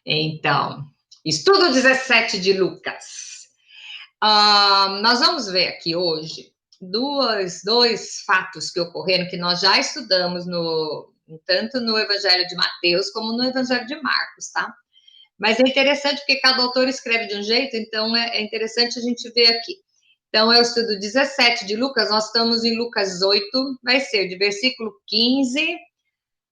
Então, estudo 17 de Lucas. Nós vamos ver aqui hoje dois fatos que ocorreram que nós já estudamos tanto no Evangelho de Mateus como no Evangelho de Marcos, tá? Mas é interessante porque cada autor escreve de um jeito, então é interessante a gente ver aqui. Então, é o estudo 17 de Lucas, nós estamos em Lucas 8, vai ser de versículo 15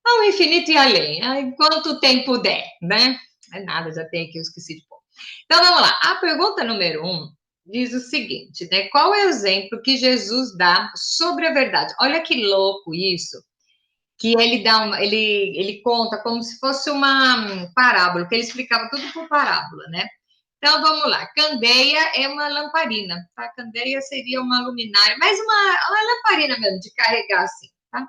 ao infinito e além, enquanto tempo der, né? Não é nada, já tem aqui, eu esqueci de pôr. Então, vamos lá. A pergunta número 1 diz o seguinte, né? Qual é o exemplo que Jesus dá sobre a verdade? Olha que louco isso, que ele conta como se fosse uma parábola, que ele explicava tudo por parábola, né? Então, vamos lá. Candeia é uma lamparina, tá? Candeia seria uma luminária, mas uma lamparina mesmo, de carregar assim, tá?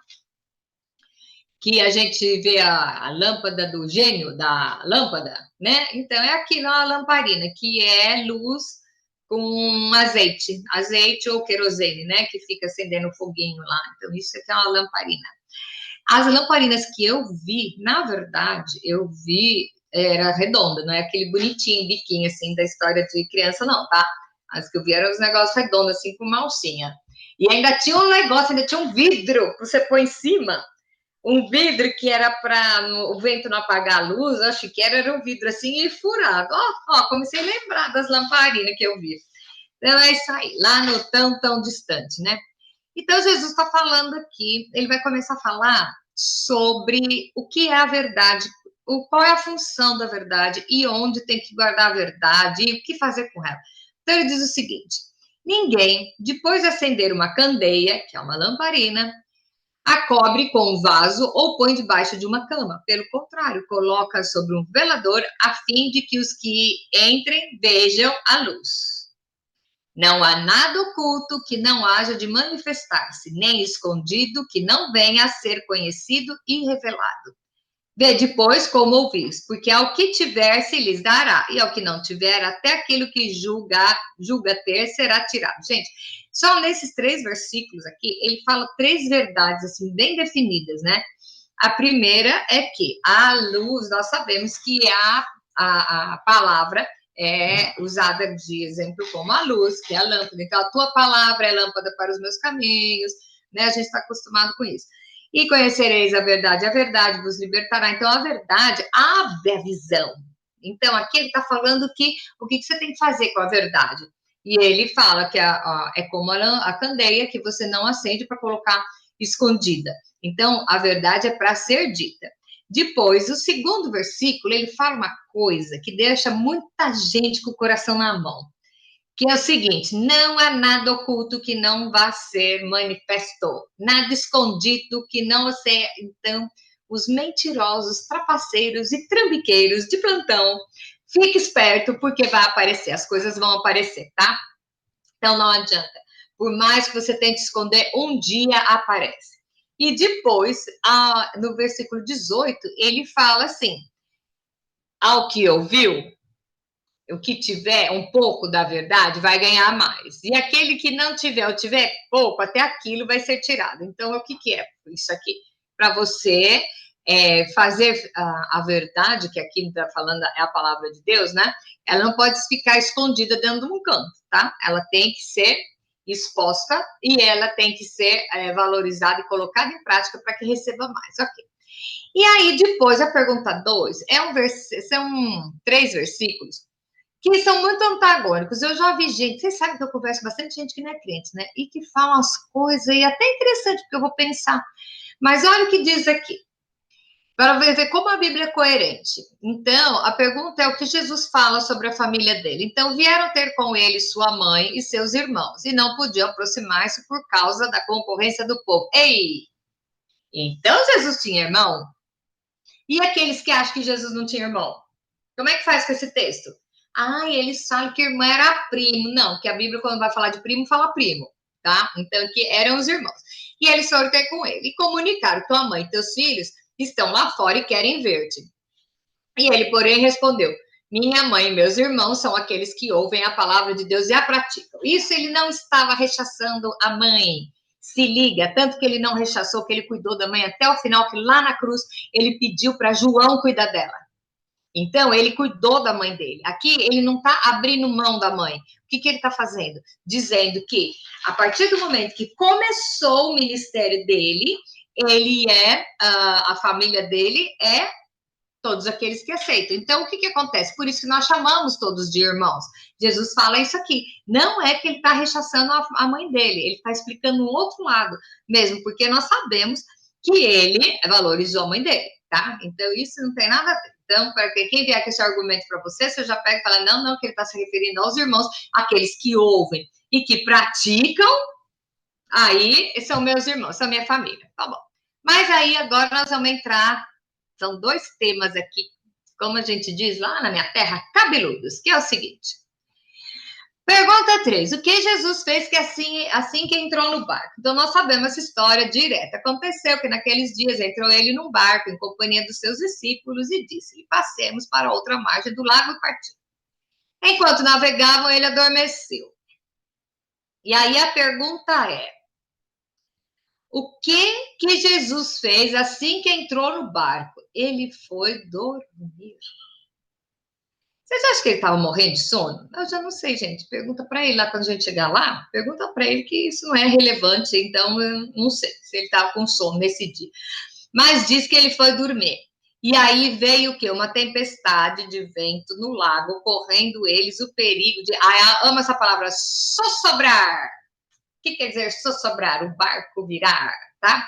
Que a gente vê a lâmpada do gênio da lâmpada, né? Então, é aquilo, uma lamparina, que é luz com azeite ou querosene, né? Que fica acendendo o foguinho lá. Então, isso aqui é uma lamparina. As lamparinas que eu vi, na verdade, era redonda, não é aquele bonitinho, biquinho, assim, da história de criança, não, tá? As que eu vi eram os negócios redondos, assim, com uma alcinha. E ainda tinha um negócio, ainda tinha um vidro que você põe em cima, um vidro que era para o vento não apagar a luz, acho que era um vidro assim e furado. Ó, comecei a lembrar das lamparinas que eu vi. Então é isso aí, lá no tão distante, né? Então Jesus está falando aqui, ele vai começar a falar sobre o que é a verdade, qual é a função da verdade e onde tem que guardar a verdade e o que fazer com ela. Então ele diz o seguinte: ninguém, depois de acender uma candeia, que é uma lamparina, a cobre com um vaso ou põe debaixo de uma cama. Pelo contrário, coloca sobre um velador a fim de que os que entrem vejam a luz. Não há nada oculto que não haja de manifestar-se, nem escondido que não venha a ser conhecido e revelado. Vê depois como ouvis, porque ao que tiver se lhes dará, e ao que não tiver, até aquilo que julga ter será tirado. Gente, só nesses 3 versículos aqui, ele fala 3 verdades, assim, bem definidas, né? A primeira é que a luz, nós sabemos que a palavra é usada de exemplo como a luz, que é a lâmpada. Então, a tua palavra é lâmpada para os meus caminhos, né? A gente está acostumado com isso. E conhecereis a verdade vos libertará. Então, a verdade abre a visão. Então, aqui ele está falando que o que você tem que fazer com a verdade. E ele fala que é como a candeia, que você não acende para colocar escondida. Então, a verdade é para ser dita. Depois, o segundo versículo, ele fala uma coisa que deixa muita gente com o coração na mão, que é o seguinte: não há nada oculto que não vá ser manifesto, nada escondido que não seja. Então, os mentirosos, trapaceiros e trambiqueiros de plantão, fique esperto, porque vai aparecer, as coisas vão aparecer, tá? Então, não adianta. Por mais que você tente esconder, um dia aparece. E depois, no versículo 18, ele fala assim: ao que ouviu, o que tiver um pouco da verdade vai ganhar mais. E aquele que não tiver ou tiver pouco, até aquilo vai ser tirado. Então, o que é isso aqui? Para você fazer a verdade, que aqui está falando é a palavra de Deus, né? Ela não pode ficar escondida dentro de um canto, tá? Ela tem que ser exposta e ela tem que ser valorizada e colocada em prática para que receba mais. Ok. E aí, depois, a pergunta 2 são 3 versículos que são muito antagônicos. Eu já vi gente, vocês sabem que eu converso com bastante gente que não é crente, né? E que falam as coisas, e até interessante, porque eu vou pensar. Mas olha o que diz aqui, para ver como a Bíblia é coerente. Então, a pergunta é o que Jesus fala sobre a família dele. Então, vieram ter com ele sua mãe e seus irmãos, e não podiam aproximar-se por causa da concorrência do povo. Ei! Então Jesus tinha irmão? E aqueles que acham que Jesus não tinha irmão? Como é que faz com esse texto? Eles falam que irmã era primo. Não, que a Bíblia, quando vai falar de primo, fala primo, tá? Então, que eram os irmãos. E eles foram ter com ele e comunicaram: tua mãe e teus filhos estão lá fora e querem ver-te. E ele, porém, respondeu: minha mãe e meus irmãos são aqueles que ouvem a palavra de Deus e a praticam. Isso ele não estava rechaçando a mãe. Se liga, tanto que ele não rechaçou, que ele cuidou da mãe até o final, que lá na cruz ele pediu para João cuidar dela. Então, ele cuidou da mãe dele. Aqui, ele não está abrindo mão da mãe. O que ele está fazendo? Dizendo que, a partir do momento que começou o ministério dele, ele a família dele é todos aqueles que aceitam. Então, o que acontece? Por isso que nós chamamos todos de irmãos. Jesus fala isso aqui. Não é que ele está rechaçando a mãe dele, ele está explicando um outro lado, mesmo porque nós sabemos que ele valorizou a mãe dele, tá? Então, isso não tem nada a ver. Então, para quem vier com esse argumento para você, você já pega e fala, não, que ele está se referindo aos irmãos, aqueles que ouvem e que praticam, aí são meus irmãos, são minha família, tá bom. Mas aí, agora nós vamos entrar, são dois temas aqui, como a gente diz lá na minha terra, cabeludos, que é o seguinte. Pergunta 3. O que Jesus fez que assim que entrou no barco? Então, nós sabemos essa história direta. Aconteceu que naqueles dias entrou ele num barco em companhia dos seus discípulos e disse-lhe, passemos para a outra margem do lago e partiu. Enquanto navegavam, ele adormeceu. E aí a pergunta é, o que Jesus fez assim que entrou no barco? Ele foi dormir. Vocês acham que ele estava morrendo de sono? Eu já não sei, gente. Pergunta para ele lá quando a gente chegar lá. Pergunta para ele que isso não é relevante. Então, eu não sei se ele estava com sono nesse dia. Mas diz que ele foi dormir. E aí veio o quê? Uma tempestade de vento no lago, correndo eles o perigo de... eu amo essa palavra, sossobrar. O que quer dizer sossobrar? O barco virar, tá?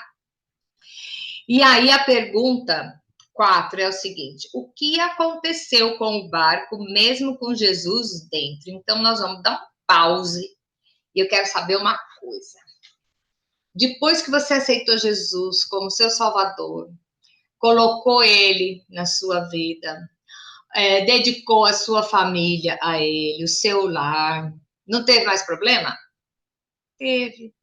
E aí a pergunta 4 é o seguinte, o que aconteceu com o barco, mesmo com Jesus dentro? Então, nós vamos dar um pause e eu quero saber uma coisa. Depois que você aceitou Jesus como seu Salvador, colocou ele na sua vida, dedicou a sua família a ele, o seu lar, não teve mais problema? Teve.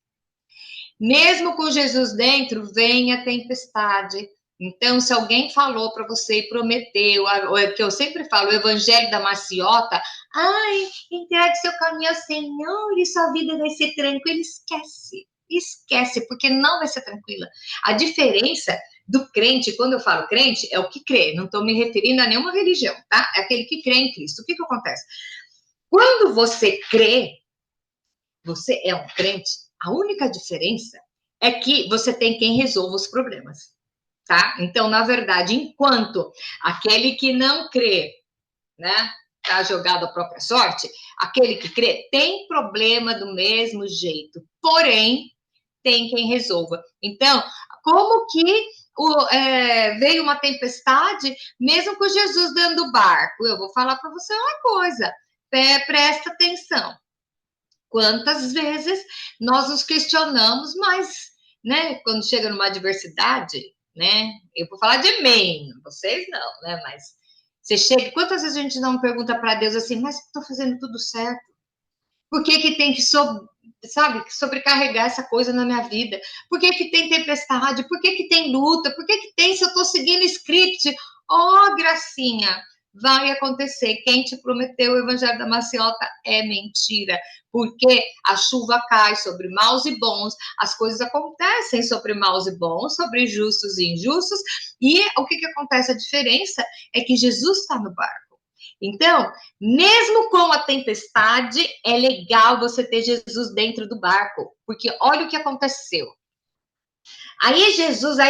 Mesmo com Jesus dentro, vem a tempestade. Então, se alguém falou para você e prometeu, que eu sempre falo, o evangelho da maciota, entregue seu caminho ao Senhor e sua vida vai ser tranquila, esquece, porque não vai ser tranquila. A diferença do crente, quando eu falo crente, é o que crê, não estou me referindo a nenhuma religião, tá? É aquele que crê em Cristo. O que acontece? Quando você crê, você é um crente, a única diferença é que você tem quem resolva os problemas, tá? Então, na verdade, enquanto aquele que não crê, né, tá jogado à própria sorte, aquele que crê tem problema do mesmo jeito, porém, tem quem resolva. Então, como que veio uma tempestade, mesmo com Jesus dentro do barco? Eu vou falar para você uma coisa, presta atenção. Quantas vezes nós nos questionamos, mas, né, quando chega numa adversidade, né, eu vou falar de mim, vocês não, né, mas você chega, quantas vezes a gente não pergunta para Deus assim, mas estou fazendo tudo certo? Por que tem que, sobrecarregar essa coisa na minha vida? Por que tem tempestade? Por que tem luta? Por que tem, se eu estou seguindo script? Gracinha, vai acontecer. Quem te prometeu o evangelho da maciota é mentira, porque a chuva cai sobre maus e bons, as coisas acontecem sobre maus e bons, sobre justos e injustos, e o que acontece? A diferença é que Jesus está no barco. Então, mesmo com a tempestade, é legal você ter Jesus dentro do barco, porque olha o que aconteceu. Aí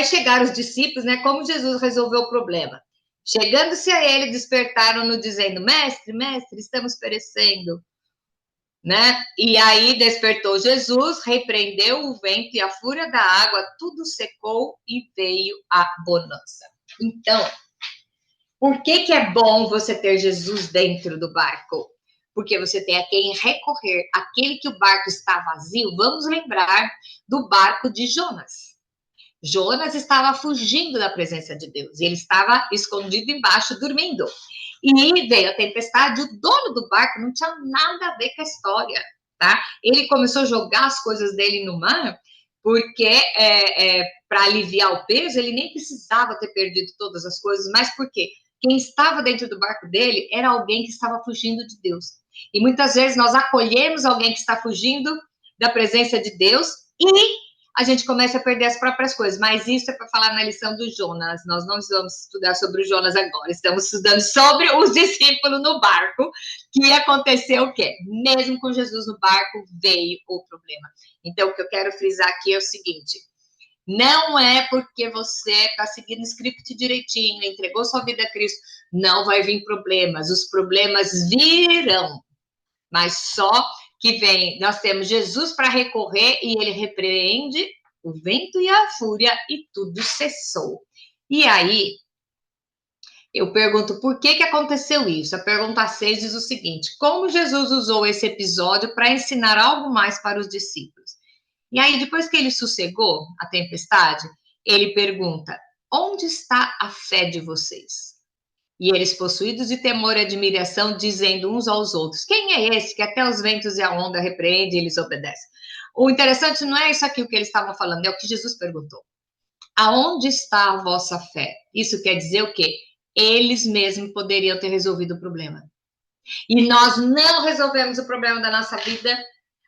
chegaram os discípulos, né? Como Jesus resolveu o problema? Chegando-se a ele, despertaram-no dizendo, mestre, estamos perecendo, né? E aí despertou Jesus, repreendeu o vento e a fúria da água, tudo secou e veio a bonança. Então, por que é bom você ter Jesus dentro do barco? Porque você tem a quem recorrer. Aquele que o barco está vazio, vamos lembrar do barco de Jonas. Jonas estava fugindo da presença de Deus. Ele estava escondido embaixo, dormindo. E veio a tempestade, o dono do barco não tinha nada a ver com a história, tá? Ele começou a jogar as coisas dele no mar, porque para aliviar o peso, ele nem precisava ter perdido todas as coisas, mas por quê? Quem estava dentro do barco dele era alguém que estava fugindo de Deus. E muitas vezes nós acolhemos alguém que está fugindo da presença de Deus e a gente começa a perder as próprias coisas. Mas isso é para falar na lição do Jonas. Nós não vamos estudar sobre o Jonas agora, estamos estudando sobre os discípulos no barco, que aconteceu o quê? Mesmo com Jesus no barco, veio o problema. Então, o que eu quero frisar aqui é o seguinte: não é porque você está seguindo o script direitinho, entregou sua vida a Cristo, não vai vir problemas. Os problemas virão, mas só que vem, nós temos Jesus para recorrer e ele repreende o vento e a fúria e tudo cessou. E aí, eu pergunto, por que aconteceu isso? A pergunta 6 diz o seguinte: como Jesus usou esse episódio para ensinar algo mais para os discípulos? E aí, depois que ele sossegou a tempestade, ele pergunta: onde está a fé de vocês? E eles, possuídos de temor e admiração, dizendo uns aos outros: quem é esse que até os ventos e a onda repreende e eles obedecem? O interessante não é isso aqui o que eles estavam falando, é o que Jesus perguntou: aonde está a vossa fé? Isso quer dizer o quê? Eles mesmos poderiam ter resolvido o problema. E nós não resolvemos o problema da nossa vida.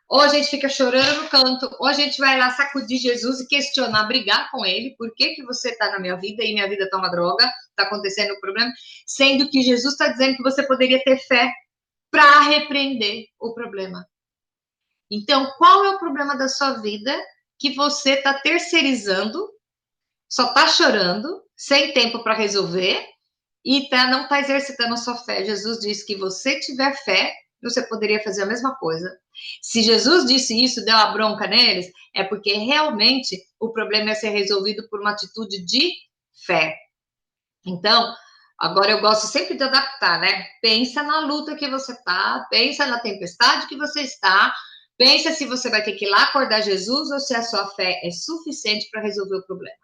Ou a gente fica chorando no canto, ou a gente vai lá sacudir Jesus e questionar, brigar com ele, por que você está na minha vida e minha vida está uma droga, está acontecendo um problema, sendo que Jesus está dizendo que você poderia ter fé para repreender o problema. Então, qual é o problema da sua vida que você está terceirizando, só está chorando, sem tempo para resolver, e não está exercitando a sua fé? Jesus diz que você tiver fé, você poderia fazer a mesma coisa. Se Jesus disse isso, deu uma bronca neles, é porque realmente o problema ia ser resolvido por uma atitude de fé. Então, agora eu gosto sempre de adaptar, né? Pensa na luta que você está, pensa na tempestade que você está, pensa se você vai ter que ir lá acordar Jesus ou se a sua fé é suficiente para resolver o problema.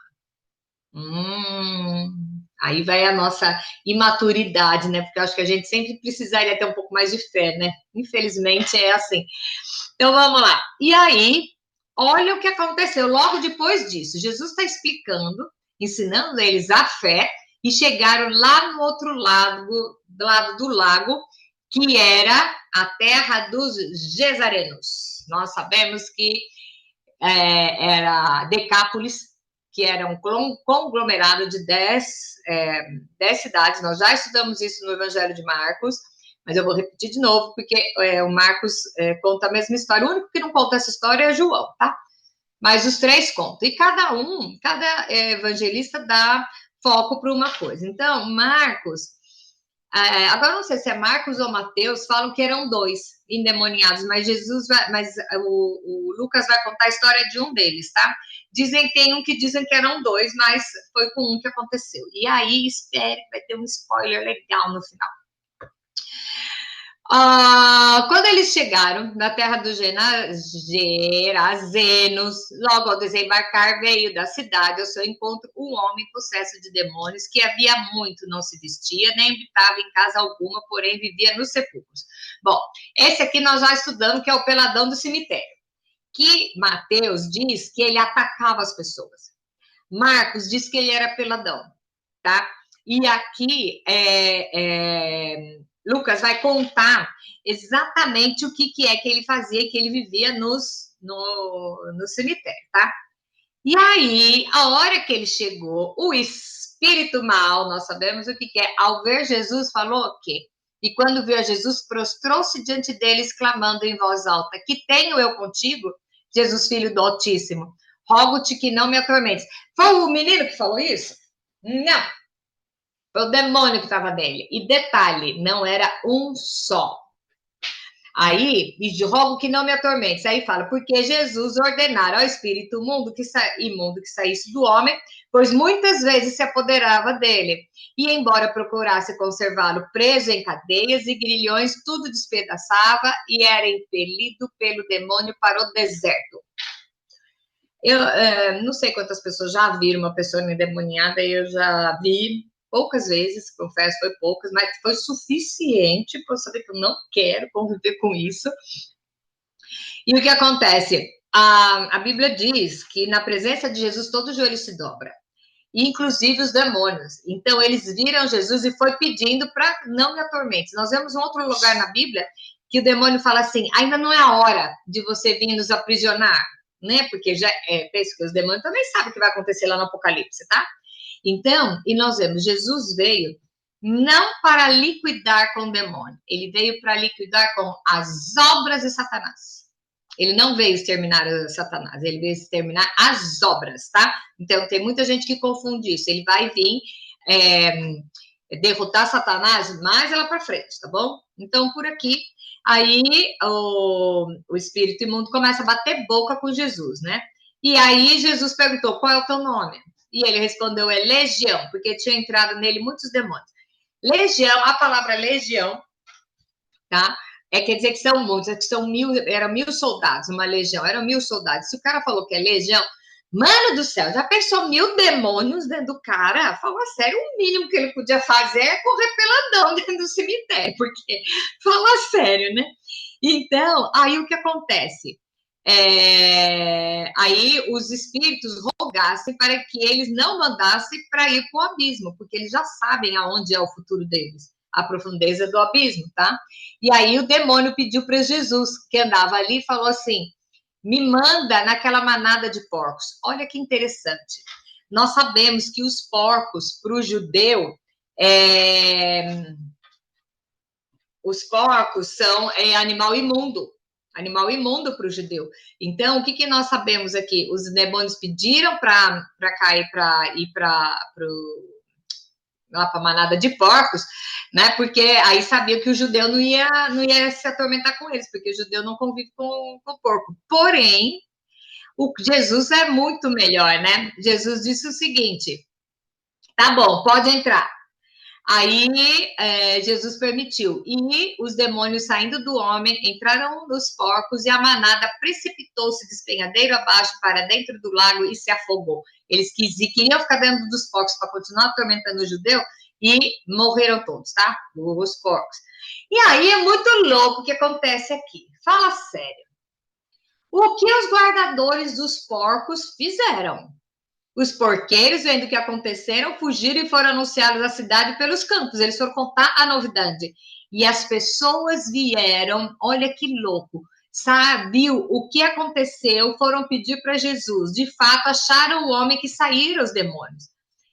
Aí vai a nossa imaturidade, né? Porque eu acho que a gente sempre precisaria ter um pouco mais de fé, né? Infelizmente é assim. Então vamos lá. E aí, olha o que aconteceu logo depois disso. Jesus está explicando, ensinando eles a fé, e chegaram lá no outro lado do lago, que era a terra dos Gesarenos. Nós sabemos que era Decápolis, que era um conglomerado de 10 cidades. Nós já estudamos isso no Evangelho de Marcos, mas eu vou repetir de novo, porque o Marcos conta a mesma história. O único que não conta essa história é João, tá? Mas os 3 contam. E cada evangelista dá foco para uma coisa. Então, Marcos, agora não sei se é Marcos ou Mateus, falam que eram 2 endemoniados, mas o Lucas vai contar a história de um deles, tá? Tem um que dizem que eram 2, mas foi com um que aconteceu. E aí, espere que vai ter um spoiler legal no final. Quando eles chegaram na terra dos Gerazenos, logo ao desembarcar, veio da cidade ao seu encontro um homem possesso de demônios, que havia muito não se vestia, nem habitava em casa alguma, porém vivia nos sepulcros. Bom, esse aqui nós já estudamos, que é o peladão do cemitério, que Mateus diz que ele atacava as pessoas. Marcos diz que ele era peladão, tá? E aqui Lucas vai contar exatamente o que é que ele fazia, que ele vivia no cemitério, tá? E aí, a hora que ele chegou, o espírito mal, nós sabemos o que é, ao ver Jesus, falou o quê? E quando viu a Jesus, prostrou-se diante dele, exclamando em voz alta: que tenho eu contigo, Jesus, filho do Altíssimo? Rogo-te que não me atormentes. Foi o menino que falou isso? Não. Foi o demônio que estava nele. E detalhe, não era um só. Aí, e rogo que não me atormentes. Aí fala, porque Jesus ordenara ao espírito imundo que saísse do homem, pois muitas vezes se apoderava dele. E embora procurasse conservá-lo preso em cadeias e grilhões, tudo despedaçava e era impelido pelo demônio para o deserto. Eu não sei quantas pessoas já viram uma pessoa endemoniada, eu já vi poucas vezes, confesso, foi poucas, mas foi suficiente para eu saber que eu não quero conviver com isso. E o que acontece? A Bíblia diz que na presença de Jesus todo joelho se dobra, inclusive os demônios. Então eles viram Jesus e foi pedindo para não me atormentes. Nós vemos um outro lugar na Bíblia que o demônio fala assim: ainda não é a hora de você vir nos aprisionar. né? Porque já penso que os demônios também sabem o que vai acontecer lá no Apocalipse, tá? Então, e nós vemos, Jesus veio não para liquidar com o demônio, ele veio para liquidar com as obras de Satanás. Ele não veio exterminar Satanás, ele veio exterminar as obras, tá? Então, tem muita gente que confunde isso. Ele vai vir derrotar Satanás mais lá para frente, tá bom? Então, por aqui, aí o espírito imundo começa a bater boca com Jesus, né? E aí Jesus perguntou, qual é o teu nome? E ele respondeu, é Legião, porque tinha entrado nele muitos demônios. Legião, a palavra legião, tá? Quer dizer que são muitos, que são eram 1000 soldados, uma legião, eram 1000 soldados. Se o cara falou que é legião, mano do céu, já pensou 1000 demônios dentro do cara? Fala sério, o mínimo que ele podia fazer é correr peladão dentro do cemitério, porque, fala sério, né? Então, aí o que acontece? Aí os espíritos rogassem para que eles não mandassem para ir para o abismo, porque eles já sabem aonde é o futuro deles, a profundeza do abismo, tá? E aí o demônio pediu para Jesus, que andava ali, e falou assim, me manda naquela manada de porcos. Olha que interessante. Nós sabemos que os porcos, para o judeu, os porcos são animal imundo para o judeu. Então, o que nós sabemos aqui? Os demônios pediram para cair, para ir para a manada de porcos, né? Porque aí sabia que o judeu não ia se atormentar com eles, porque o judeu não convive com o porco. Porém, o Jesus é muito melhor, né? Jesus disse o seguinte: tá bom, pode entrar. Aí Jesus permitiu. E os demônios saindo do homem entraram nos porcos e a manada precipitou-se despenhadeiro abaixo para dentro do lago e se afogou. Eles queriam ficar dentro dos porcos para continuar atormentando o judeu e morreram todos, tá? Os porcos. E aí é muito louco o que acontece aqui. Fala sério. O que os guardadores dos porcos fizeram? Os porqueiros, vendo o que aconteceram, fugiram e foram anunciados à cidade pelos campos. Eles foram contar a novidade. E as pessoas vieram, olha que louco, sabiam o que aconteceu, foram pedir para Jesus. De fato, acharam o homem que saíra os demônios,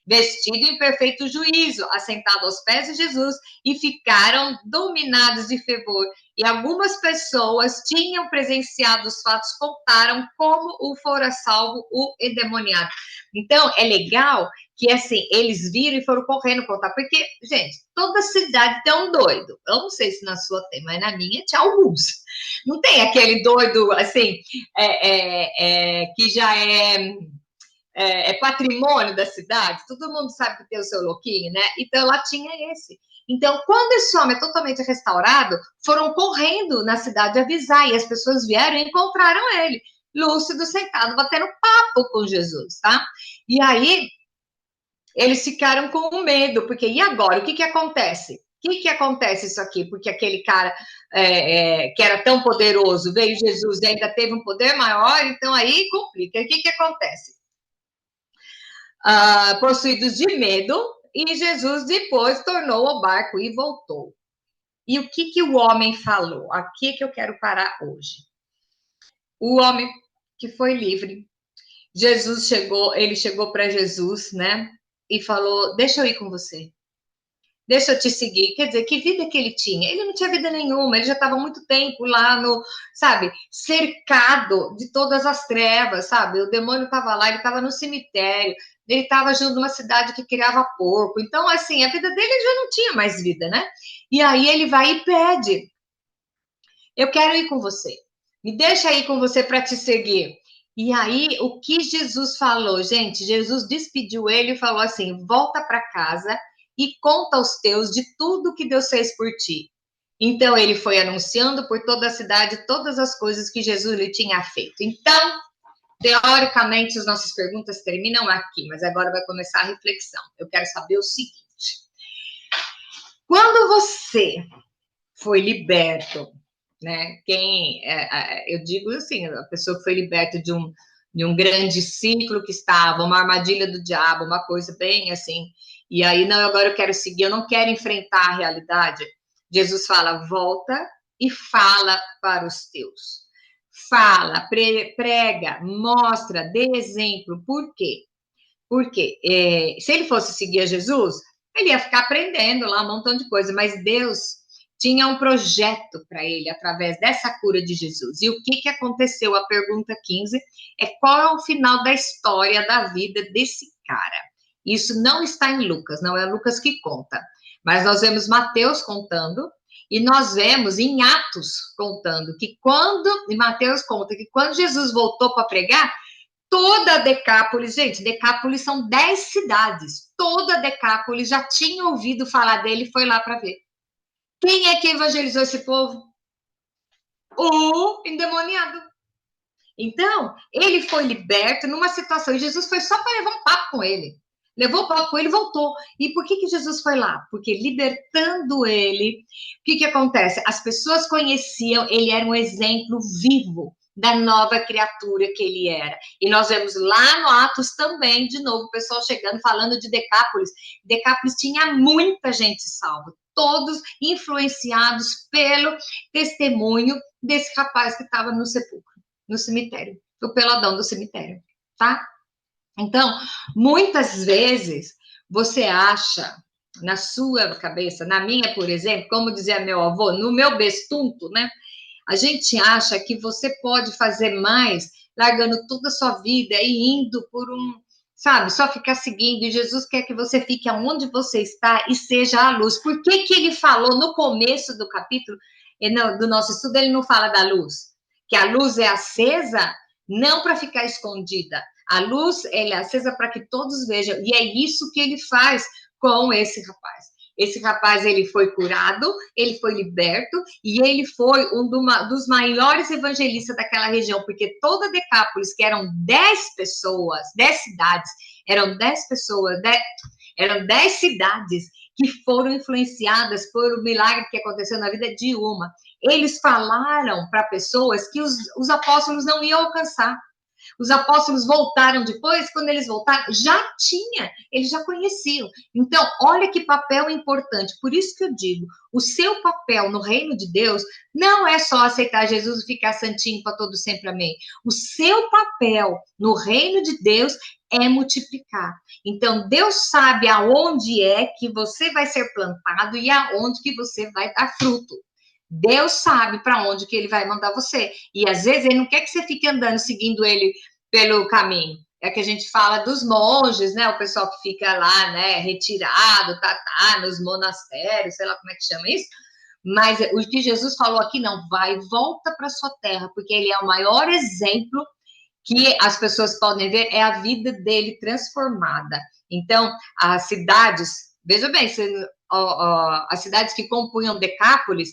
vestido em perfeito juízo, assentado aos pés de Jesus, e ficaram dominados de fervor. E algumas pessoas tinham presenciado os fatos, contaram como o fora salvo o endemoniado. Então, é legal que, assim, eles viram e foram correndo contar, porque, gente, toda cidade tem um doido. Eu não sei se na sua tem, mas na minha tinha alguns. Não tem aquele doido, assim, que já é patrimônio da cidade, todo mundo sabe que tem o seu louquinho, né? Então, lá tinha esse. Então, quando esse homem é totalmente restaurado, foram correndo na cidade avisar, e as pessoas vieram e encontraram ele, lúcido, sentado, batendo papo com Jesus, tá? E aí, eles ficaram com medo, porque e agora? O que acontece? O que acontece isso aqui? Porque aquele cara que era tão poderoso, veio Jesus e ainda teve um poder maior, então aí complica. O que acontece? Possuídos de medo, e Jesus depois tornou o barco e voltou. E o que o homem falou? Aqui que eu quero parar hoje. O homem que foi livre. Ele chegou para Jesus, né? E falou: deixa eu ir com você. Deixa eu te seguir. Quer dizer, que vida que ele tinha? Ele não tinha vida nenhuma, ele já estava há muito tempo lá sabe, cercado de todas as trevas, sabe? O demônio estava lá, ele estava no cemitério, ele estava junto numa cidade que criava porco. Então, assim, a vida dele já não tinha mais vida, né? E aí ele vai e pede: eu quero ir com você. Me deixa ir com você para te seguir. E aí, o que Jesus falou? Gente, Jesus despediu ele e falou assim: volta para casa e conta aos teus de tudo que Deus fez por ti. Então, ele foi anunciando por toda a cidade todas as coisas que Jesus lhe tinha feito. Então, teoricamente, as nossas perguntas terminam aqui, mas agora vai começar a reflexão. Eu quero saber o seguinte: quando você foi liberto, né? Eu digo assim, a pessoa que foi liberta de um grande ciclo que estava, uma armadilha do diabo, uma coisa bem assim, e aí, não, agora eu quero seguir, eu não quero enfrentar a realidade. Jesus fala: volta e fala para os teus. fala, prega, mostra, dê exemplo. Por quê? Porque se ele fosse seguir a Jesus, ele ia ficar aprendendo lá um montão de coisa, mas Deus tinha um projeto para ele através dessa cura de Jesus. E o que aconteceu? A pergunta 15 é qual é o final da história da vida desse cara? Isso não está em Lucas, não é Lucas que conta, mas nós vemos Mateus contando e nós vemos em Atos contando que e Mateus conta que quando Jesus voltou para pregar, toda a Decápolis, gente, Decápolis são 10 cidades, toda a Decápolis já tinha ouvido falar dele e foi lá para ver. Quem é que evangelizou esse povo? O endemoniado. Então, ele foi liberto numa situação, e Jesus foi só para levar um papo com ele. Levou o papo com ele e voltou. E por que Jesus foi lá? Porque libertando ele, o que acontece? As pessoas conheciam, ele era um exemplo vivo da nova criatura que ele era. E nós vemos lá no Atos também, de novo, o pessoal chegando, falando de Decápolis. Decápolis tinha muita gente salva, todos influenciados pelo testemunho desse rapaz que estava no sepulcro, no cemitério, o peladão do cemitério, tá? Então, muitas vezes, você acha, na sua cabeça, na minha, por exemplo, como dizia meu avô, no meu bestunto, né? A gente acha que você pode fazer mais largando toda a sua vida e indo por sabe, só ficar seguindo, e Jesus quer que você fique aonde você está e seja a luz. Por que ele falou no começo do capítulo, do nosso estudo, ele não fala da luz? Que a luz é acesa não para ficar escondida. A luz, ela é acesa para que todos vejam, e é isso que ele faz com esse rapaz. Esse rapaz, ele foi curado, ele foi liberto, e ele foi dos maiores evangelistas daquela região, porque toda Decápolis, que eram 10 pessoas, 10 cidades, eram 10 pessoas, eram 10 cidades que foram influenciadas por o milagre que aconteceu na vida de uma. Eles falaram para pessoas que os apóstolos não iam alcançar. Os apóstolos voltaram depois, quando eles voltaram, eles já conheciam. Então, olha que papel importante. Por isso que eu digo, o seu papel no reino de Deus não é só aceitar Jesus e ficar santinho para todo sempre, amém. O seu papel no reino de Deus é multiplicar. Então, Deus sabe aonde é que você vai ser plantado e aonde que você vai dar fruto. Deus sabe para onde que ele vai mandar você. E às vezes ele não quer que você fique andando, seguindo ele pelo caminho. É que a gente fala dos monges, né? O pessoal que fica lá, né? Retirado, nos monastérios, sei lá como é que chama isso. Mas o que Jesus falou aqui, não, vai, volta para sua terra, porque ele é o maior exemplo que as pessoas podem ver, é a vida dele transformada. Então, as cidades, veja bem, as cidades que compunham Decápolis,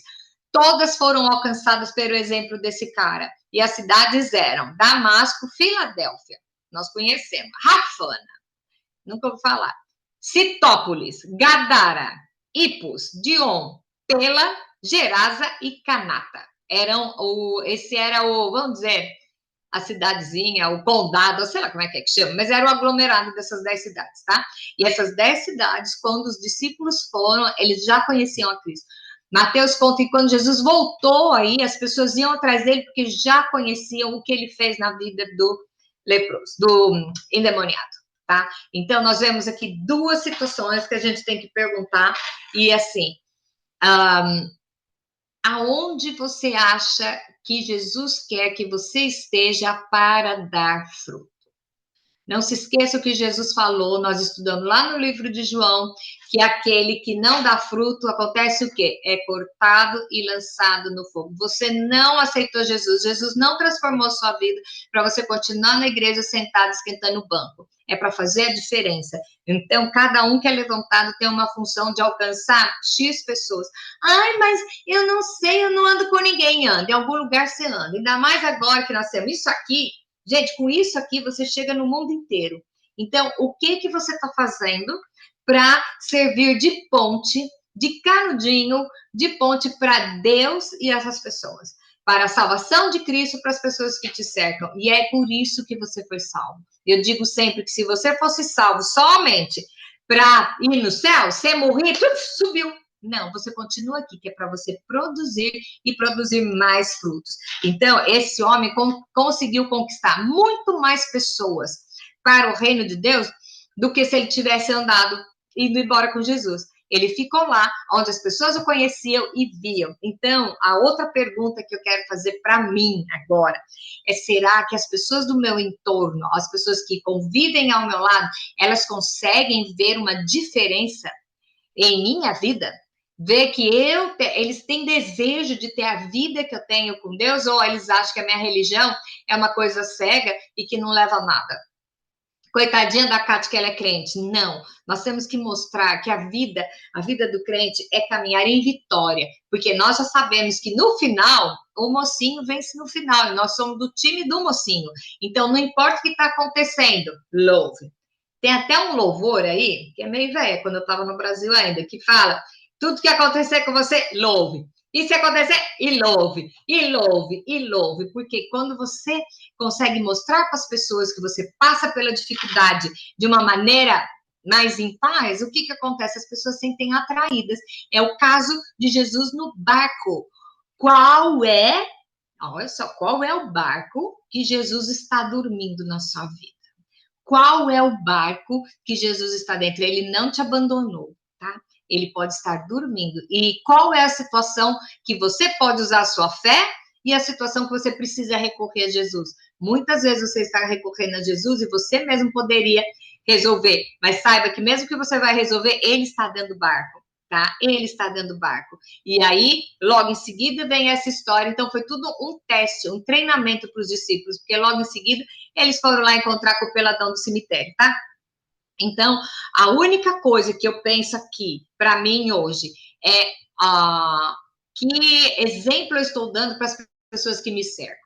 todas foram alcançadas pelo exemplo desse cara. E as cidades eram Damasco, Filadélfia, nós conhecemos, Rafana, nunca ouvi falar, Citópolis, Gadara, Ipos, Dion, Pela, Gerasa e Canata. Esse era vamos dizer, a cidadezinha, o condado, sei lá como é que chama, mas era o aglomerado dessas 10 cidades, tá? E essas 10 cidades, quando os discípulos foram, eles já conheciam a Cristo. Mateus conta que quando Jesus voltou aí, as pessoas iam atrás dele porque já conheciam o que ele fez na vida do leproso, do endemoniado, tá? Então, nós vemos aqui duas situações que a gente tem que perguntar, e assim, aonde você acha que Jesus quer que você esteja para dar fruto? Não se esqueça o que Jesus falou, nós estudamos lá no livro de João, que aquele que não dá fruto, acontece o quê? É cortado e lançado no fogo. Você não aceitou Jesus, Jesus não transformou sua vida para você continuar na igreja sentado esquentando o banco. É para fazer a diferença. Então, cada um que é levantado tem uma função de alcançar X pessoas. Ai, mas eu não sei, eu não ando com ninguém, anda. Em algum lugar você anda. Ainda mais agora que nós temos isso aqui. Gente, com isso aqui você chega no mundo inteiro. Então, o que você está fazendo para servir de ponte, de canudinho, de ponte para Deus e essas pessoas? Para a salvação de Cristo para as pessoas que te cercam. E é por isso que você foi salvo. Eu digo sempre que se você fosse salvo somente para ir no céu, você morria, subiu. Não, você continua aqui, que é para você produzir e produzir mais frutos. Então, esse homem conseguiu conquistar muito mais pessoas para o reino de Deus do que se ele tivesse andado, indo embora com Jesus. Ele ficou lá, onde as pessoas o conheciam e viam. Então, a outra pergunta que eu quero fazer para mim agora é: será que as pessoas do meu entorno, as pessoas que convivem ao meu lado, elas conseguem ver uma diferença em minha vida? Ver que eles têm desejo de ter a vida que eu tenho com Deus, ou eles acham que a minha religião é uma coisa cega e que não leva a nada? Coitadinha da Cátia que ela é crente. Não, nós temos que mostrar que a vida do crente é caminhar em vitória, porque nós já sabemos que no final, o mocinho vence no final, e nós somos do time do mocinho. Então, não importa o que está acontecendo, louve. Tem até um louvor aí, que é meio velho, quando eu estava no Brasil ainda, que fala: tudo que acontecer com você, louve. E se acontecer, e louve, e louve, e louve. Porque quando você consegue mostrar para as pessoas que você passa pela dificuldade de uma maneira mais em paz, o que acontece? As pessoas se sentem atraídas. É o caso de Jesus no barco. Olha só, qual é o barco que Jesus está dormindo na sua vida? Qual é o barco que Jesus está dentro? Ele não te abandonou, tá? Ele pode estar dormindo. E qual é a situação que você pode usar a sua fé e a situação que você precisa recorrer a Jesus? Muitas vezes você está recorrendo a Jesus e você mesmo poderia resolver, mas saiba que mesmo que você vai resolver, ele está dentro do barco, tá? Ele está dentro do barco. E aí, logo em seguida, vem essa história. Então, foi tudo um teste, um treinamento para os discípulos, porque logo em seguida, eles foram lá encontrar com o peladão do cemitério, tá? Então, a única coisa que eu penso aqui, para mim hoje, é que exemplo eu estou dando para as pessoas que me cercam.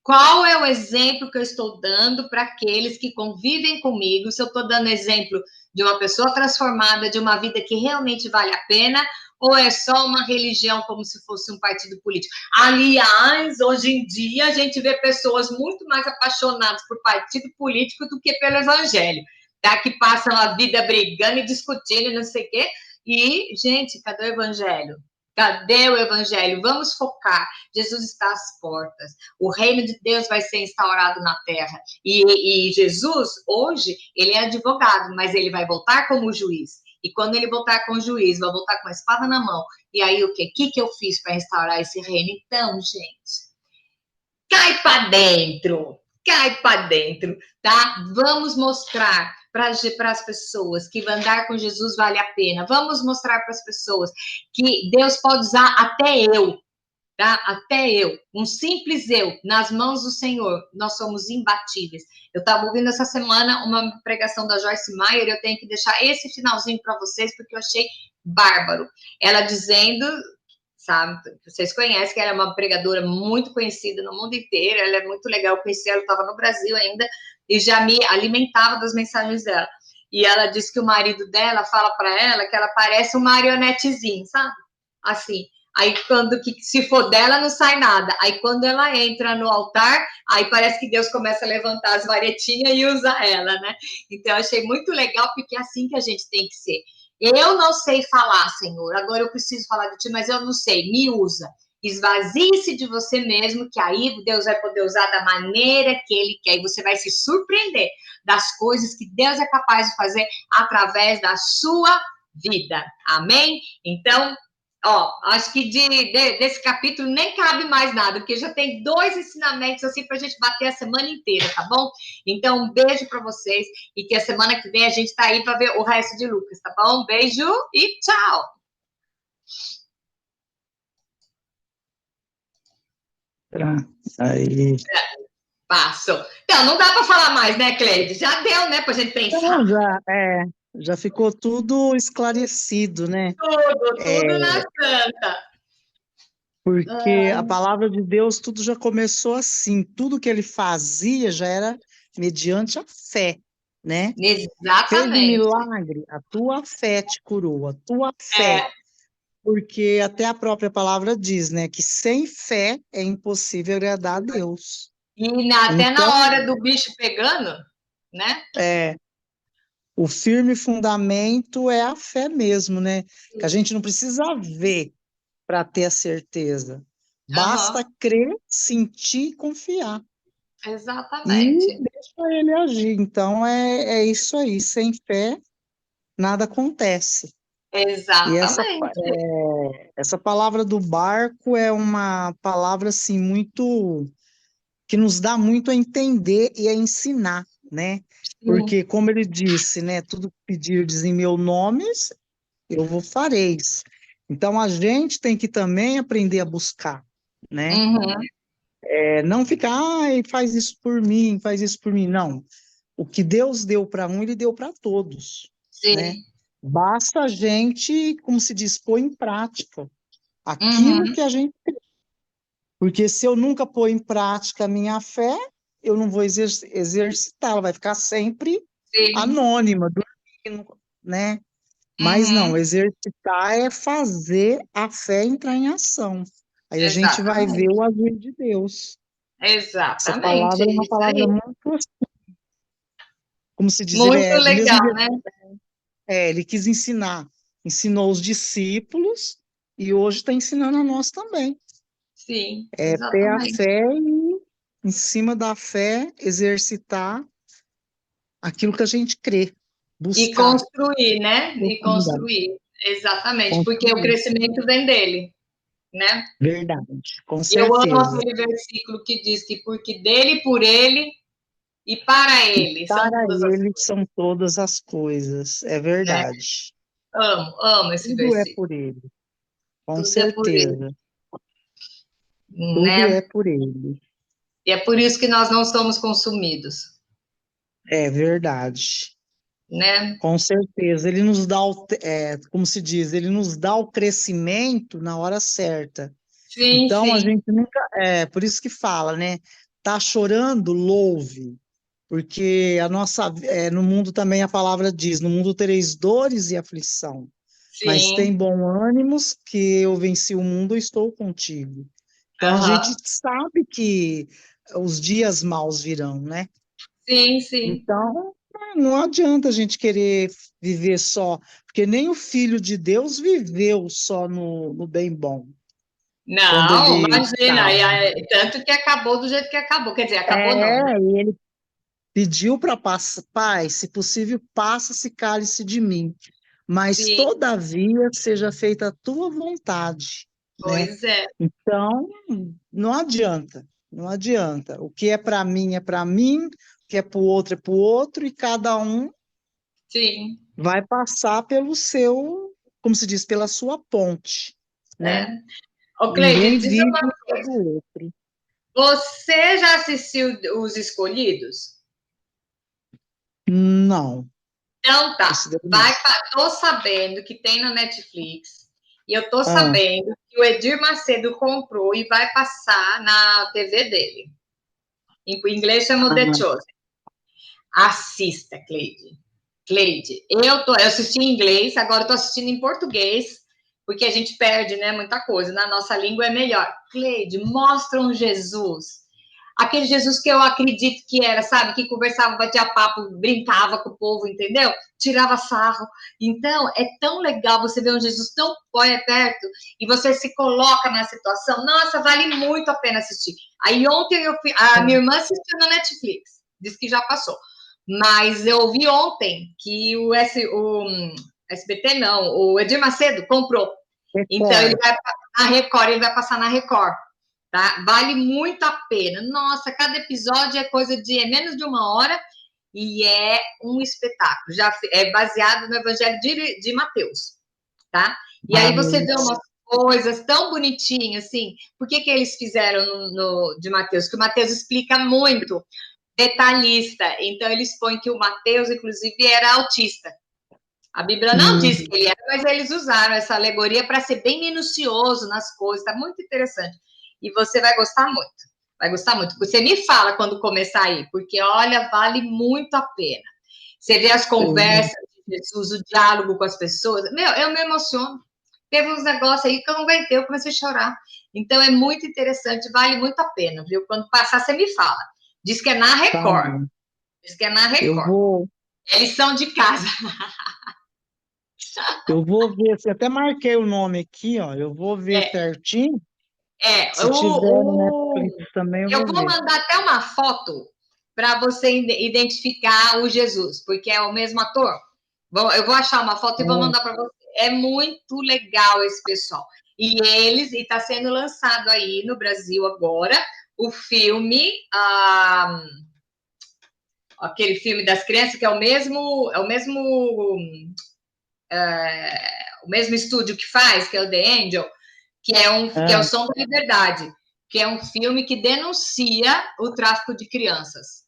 Qual é o exemplo que eu estou dando para aqueles que convivem comigo? Se eu estou dando exemplo de uma pessoa transformada, de uma vida que realmente vale a pena, ou é só uma religião como se fosse um partido político? Aliás, hoje em dia a gente vê pessoas muito mais apaixonadas por partido político do que pelo evangelho, tá? Que passam a vida brigando e discutindo e não sei o quê. E, gente, cadê o evangelho? Cadê o evangelho? Vamos focar. Jesus está às portas. O reino de Deus vai ser instaurado na terra. E Jesus, hoje, ele é advogado, mas ele vai voltar como juiz. E quando ele voltar como juiz, vai voltar com a espada na mão. E aí, o quê? O que eu fiz para instaurar esse reino? Então, gente, cai para dentro. Cai para dentro, tá? Vamos mostrar para as pessoas que andar com Jesus vale a pena. Vamos mostrar para as pessoas que Deus pode usar até eu, tá? Até eu, um simples eu, nas mãos do Senhor, nós somos imbatíveis. Eu estava ouvindo essa semana uma pregação da Joyce Meyer, eu tenho que deixar esse finalzinho para vocês, porque eu achei bárbaro. Ela dizendo, sabe, vocês conhecem que ela é uma pregadora muito conhecida no mundo inteiro, ela é muito legal, eu conheci ela, estava no Brasil ainda, e já me alimentava das mensagens dela. E ela disse que o marido dela fala para ela que ela parece um marionetezinho, sabe? Assim. Aí, quando que se for dela, não sai nada. Aí, quando ela entra no altar, aí parece que Deus começa a levantar as varetinhas e usa ela, né? Então, eu achei muito legal, porque é assim que a gente tem que ser. Eu não sei falar, Senhor, agora eu preciso falar de ti, mas eu não sei, me usa. Esvazie-se de você mesmo, que aí Deus vai poder usar da maneira que Ele quer. E você vai se surpreender das coisas que Deus é capaz de fazer através da sua vida. Amém? Então, acho que desse capítulo nem cabe mais nada, porque já tem 2 ensinamentos assim para a gente bater a semana inteira, tá bom? Então, um beijo para vocês e que a semana que vem a gente tá aí para ver o resto de Lucas, tá bom? Beijo e tchau! Aí. Passo. Então, não dá para falar mais, né, Cleide? Já deu, né, para a gente pensar. Então, já ficou tudo esclarecido, né? Tudo na santa. Porque a palavra de Deus, tudo já começou assim, tudo que ele fazia já era mediante a fé, né? Fez um Exatamente. milagre, a tua fé te curou, a tua fé. É, Porque até a própria palavra diz, né, que sem fé é impossível agradar a Deus. até Então, na hora do bicho pegando, né? é, O firme fundamento é a fé mesmo, né? Que a gente não precisa ver para ter a certeza. Basta Aham, crer, sentir e confiar. E exatamente. deixa ele agir. Então é isso aí. Sem fé, nada acontece. E Exatamente. essa palavra do barco é uma palavra assim muito que nos dá muito a entender e a ensinar, né? Sim. Porque, como ele disse, né? Tudo que pedirdes em meu nome, eu vou fareis. Então, a gente tem que também aprender a buscar, né? Uhum. Não ficar, ai, faz isso por mim, faz isso por mim. Não. O que Deus deu para um, ele deu para todos, né? Sim. Basta a gente, como se diz, pôr em prática aquilo Uhum. que a gente. Porque se eu nunca pôr em prática a minha fé, eu não vou exercitar, ela vai ficar sempre Sim. anônima, dormindo, né? Mas não, Uhum. exercitar é fazer a fé entrar em ação. Aí a gente vai ver Exatamente. o agir de Deus. Essa Exatamente. palavra é uma Isso palavra aí. muito, como se diz, ele Muito é do mesmo legal, jeito, né? ele quis ensinar, ensinou os discípulos e hoje está ensinando a nós também. Sim, É ter a exatamente. fé e, em cima da fé, exercitar aquilo que a gente crê, E buscar construir, né? E profundidade, construir. Exatamente, porque o construir. crescimento vem dele, né? Verdade, com E eu amo certeza. aquele versículo que diz que porque dele, por ele e para E ele são para todas as ele coisas, são todas as coisas, é né? verdade. Amo, amo esse Tudo é versículo. por ele, com Tudo é por ele, certeza. Tudo né? é por ele, E é por isso que nós não somos consumidos, é verdade. né? Com certeza, ele nos dá como se diz, ele nos dá o crescimento na hora certa. Sim, Então a sim. gente nunca, por isso que fala, né? Tá chorando, louve, porque no mundo também a palavra diz, no mundo tereis dores e aflição, mas tem Sim. bom ânimos que eu venci o mundo, eu estou contigo. Então a gente Aham. sabe que os dias maus virão, né? Sim, sim. Então não adianta a gente querer viver só, porque nem o Filho de Deus viveu só no bem bom, quando Não, ele imagina, estava. tanto que acabou do jeito que acabou. Quer dizer, acabou não, né? E ele pediu para Pai, se possível, passa esse cálice de mim, mas Sim, todavia seja feita a tua vontade, né? pois é. Então, não adianta, não adianta. O que é para mim, o que é para o outro, e cada um Sim, vai passar pelo seu, como se diz, pela sua ponte, né? é. Ô, Cleide, Ninguém diz vive uma só coisa. do outro. Você já assistiu Os Escolhidos? Não, Então tá. esse daí não. Tô sabendo que tem na Netflix. E eu tô Ah, sabendo que o Edir Macedo comprou e vai passar na TV dele. Em inglês chama The ah, Chosen. Assista, Cleide. Cleide, eu assisti em inglês, agora eu tô assistindo em português, porque a gente perde, né, muita coisa. Na nossa língua é melhor. Cleide, mostra um Jesus. Aquele Jesus que eu acredito que era, sabe? Que conversava, batia papo, brincava com o povo, entendeu? Tirava sarro. Então, é tão legal você ver um Jesus tão perto e você se coloca na situação. Nossa, vale muito a pena assistir. Aí ontem a minha irmã assistiu na Netflix, disse que já passou. Mas eu vi ontem que o SBT não, o Edir Macedo comprou. Então ele Record. vai na Record, ele vai passar na Record, tá? Vale muito a pena. Nossa, cada episódio é coisa de menos de uma hora e é um espetáculo. Já é baseado no Evangelho de Mateus, tá? E Ah, aí você vê umas coisas tão bonitinhas assim. Por que eles fizeram de Mateus? Que o Mateus explica muito detalhista. Então, eles põem que o Mateus, inclusive, era autista. A Bíblia não diz hum, que ele era, mas eles usaram essa alegoria para ser bem minucioso nas coisas. Está muito interessante. E você vai gostar muito. Vai gostar muito. Você me fala quando começar aí, porque olha, vale muito a pena. Você vê as sei. conversas de Jesus, o diálogo com as pessoas. Meu, eu me emociono. Teve uns negócios aí que eu não aguentei, eu comecei a chorar. Então é muito interessante, vale muito a pena, viu? Quando passar, você me fala. Diz que é na Tá Record. bom. Diz que é na Eu Record. vou. É lição de casa. Eu vou ver, se até marquei o nome aqui, ó. Eu vou ver É, certinho. é, Se tiver no Netflix também, eu eu vou vou ver. mandar até uma foto para você identificar o Jesus, porque é o mesmo ator. Eu vou achar uma foto e vou É. mandar para você. É muito legal esse pessoal. E está sendo lançado aí no Brasil agora o filme, aquele filme das crianças, que o mesmo estúdio que faz, que é o The Angel, que é o Ah, Som da Liberdade, que é um filme que denuncia o tráfico de crianças.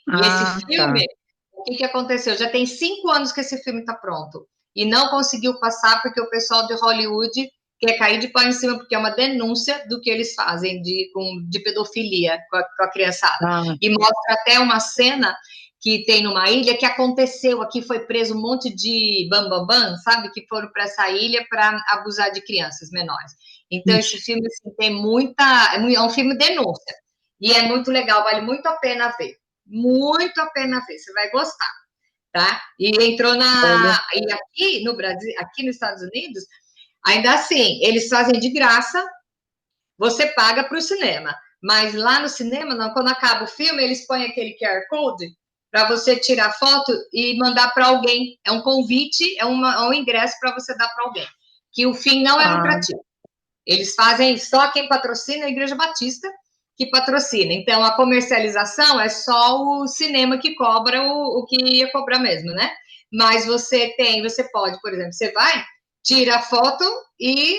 E esse tá. filme, o que aconteceu? Já tem 5 anos que esse filme está pronto. E não conseguiu passar porque o pessoal de Hollywood quer cair de pau em cima, porque é uma denúncia do que eles fazem de pedofilia com a criançada. Ah, E mostra até uma cena que tem numa ilha que aconteceu aqui, foi preso um monte de bambambam, sabe? Que foram para essa ilha para abusar de crianças menores. Então, esse ixi, filme assim, tem muita. É um filme denúncia. E é muito legal, vale muito a pena ver. Muito a pena ver, você vai gostar, tá? E entrou olha, na. E aqui no Brasil, aqui nos Estados Unidos, ainda assim, eles fazem de graça, você paga para o cinema. Mas lá no cinema, não, quando acaba o filme, eles põem aquele QR Code para você tirar foto e mandar para alguém. É um convite, é um ingresso para você dar para alguém. Que o fim não é ah, lucrativo. Eles fazem só quem patrocina a Igreja Batista que patrocina. Então, a comercialização é só o cinema que cobra o que ia cobrar mesmo, né? Mas você pode, por exemplo, você vai, tira a foto e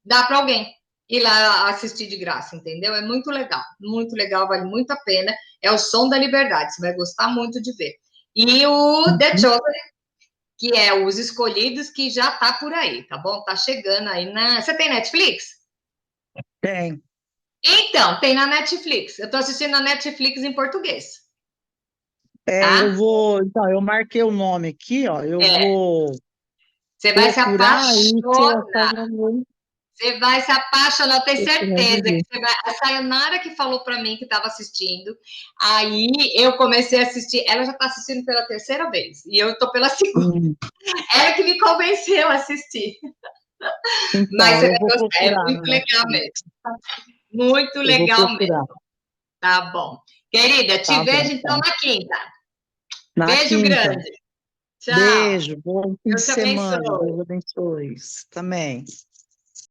dá para alguém ir lá assistir de graça, entendeu? É muito legal, vale muito a pena. É o Som da Liberdade, você vai gostar muito de ver. E o The uhum, Chosen, que é Os Escolhidos, que já tá por aí, tá bom? Tá chegando aí na. Você tem Netflix? tem. Então, tem na Netflix. Eu tô assistindo na Netflix em português, É, eu tá? vou. Então, eu marquei o nome aqui, ó. Eu É, vou você vai se procurar e você apaixonar. acaba Você vai se apaixonar, eu tenho certeza procurando que ver. você vai. A Sayonara que falou para mim que estava assistindo. Aí eu comecei a assistir. Ela já está assistindo pela terceira vez. E eu tô pela segunda. Hum, Ela que me convenceu a assistir. Mas Então, você eu vai vou gostar. É procurar no muito legal mesmo. Netflix. Muito Eu vou legal mesmo. procurar. Tá bom. Querida, te Tá bom, vejo então então. na quinta. Na Beijo quinta. grande. Tchau. Beijo, bom fim de Deus te semana. abençoe. Deus abençoe. Também.